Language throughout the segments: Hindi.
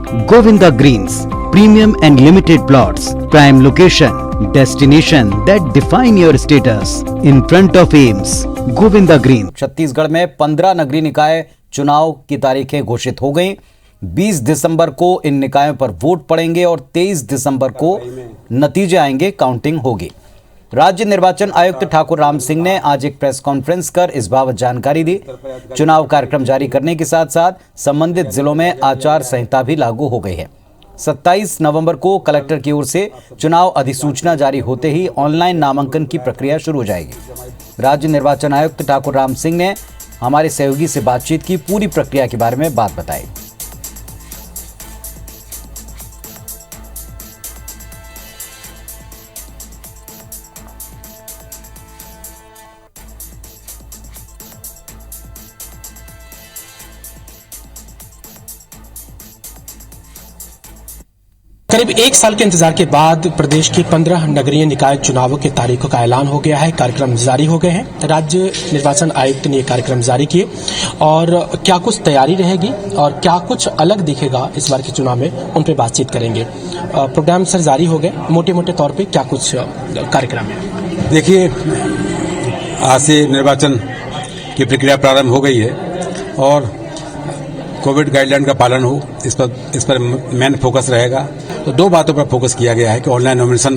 Govinda Greens, premium and limited plots, prime location, destination that define your status in front of AIIMS. Govinda Green. Chhattisgarh में 15 नगरीय निकाय चुनाव की तारीखें घोषित हो गई। 20 दिसंबर को इन निकायों पर वोट पड़ेंगे और 23 दिसंबर को नतीजे आएंगे, काउंटिंग होगी। राज्य निर्वाचन आयुक्त ठाकुर राम सिंह ने आज एक प्रेस कॉन्फ्रेंस कर इस बाबत जानकारी दी। चुनाव कार्यक्रम जारी करने के साथ साथ संबंधित जिलों में आचार संहिता भी लागू हो गई है। 27 नवंबर को कलेक्टर की ओर से चुनाव अधिसूचना जारी होते ही ऑनलाइन नामांकन की प्रक्रिया शुरू हो जाएगी। राज्य निर्वाचन आयुक्त ठाकुर राम सिंह ने हमारे सहयोगी से बातचीत की, पूरी प्रक्रिया के बारे में बात बताई। करीब एक साल के इंतजार के बाद प्रदेश की 15 नगरीय निकाय चुनावों की तारीखों का ऐलान हो गया है। कार्यक्रम जारी हो गए हैं। राज्य निर्वाचन आयुक्त ने ये कार्यक्रम जारी किए और क्या कुछ तैयारी रहेगी और क्या कुछ अलग दिखेगा इस बार के चुनाव में, उन पर बातचीत करेंगे। प्रोग्राम सर जारी हो गए, मोटे मोटे तौर पर क्या कुछ कार्यक्रम है? देखिए, आज से निर्वाचन की प्रक्रिया प्रारंभ हो गई है और कोविड गाइडलाइन का पालन हो, इस पर मेन फोकस रहेगा। तो दो बातों पर फोकस किया गया है कि ऑनलाइन नॉमिनेशन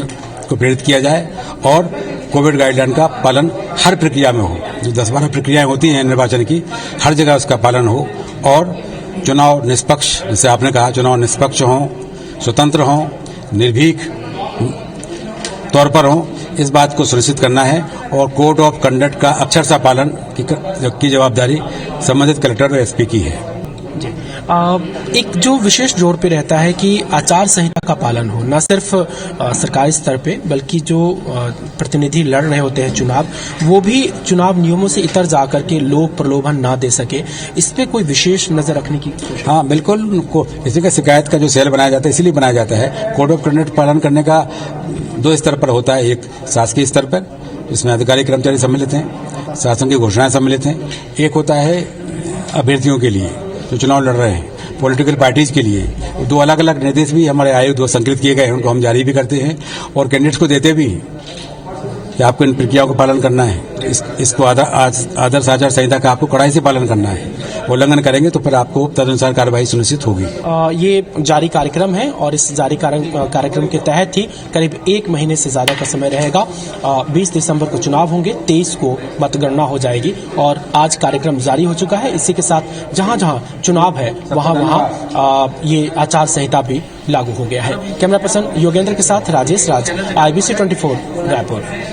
को प्रेरित किया जाए और कोविड गाइडलाइन का पालन हर प्रक्रिया में हो। जो 10-12 प्रक्रियाएं होती हैं निर्वाचन की, हर जगह उसका पालन हो और चुनाव निष्पक्ष, जैसे आपने कहा, चुनाव निष्पक्ष हों, स्वतंत्र हों, निर्भीक तौर पर हों, इस बात को सुनिश्चित करना है। और कोड ऑफ कंडक्ट का अक्षरशः पालन की जवाबदारी संबंधित कलेक्टर और एसपी की है। एक जो विशेष जोर पे रहता है कि आचार संहिता का पालन हो, न सिर्फ सरकारी स्तर पे बल्कि जो प्रतिनिधि लड़ रहे होते हैं चुनाव, वो भी चुनाव नियमों से इतर जाकर के लोग प्रलोभन ना दे सके, इस पे कोई विशेष नजर रखने की? हाँ, बिल्कुल। इसी का शिकायत का जो सेल बनाया जाता है, इसीलिए बनाया जाता है। कोड ऑफ कंडक्ट पालन करने का 2 स्तर पर होता है। एक शासकीय स्तर पर, इसमें अधिकारी कर्मचारी सम्मिलित हैं, शासन की घोषणाएं सम्मिलित हैं। एक होता है अभ्यर्थियों के लिए जो चुनाव लड़ रहे हैं, पॉलिटिकल पार्टीज के लिए। 2 अलग अलग निर्देश भी हमारे आयोग द्वारा संकलित किए गए हैं, उनको हम जारी भी करते हैं और कैंडिडेट्स को देते भी हैं कि आपको इन प्रक्रियाओं का पालन करना है। इसको आदर्श आचार संहिता का आपको कड़ाई से पालन करना है। उल्लंघन करेंगे तो फिर आपको तदनुसार कार्रवाई सुनिश्चित होगी। ये जारी कार्यक्रम है और इस जारी कार्यक्रम के तहत ही करीब 1 महीने से ज्यादा का समय रहेगा। 20 दिसंबर को चुनाव होंगे, 23 को मतगणना हो जाएगी और आज कार्यक्रम जारी हो चुका है। इसी के साथ जहां जहां चुनाव है वहां ये आचार संहिता भी लागू हो गया है। कैमरा पर्सन योगेंद्र के साथ राजेश राज, IBC 24 रायपुर।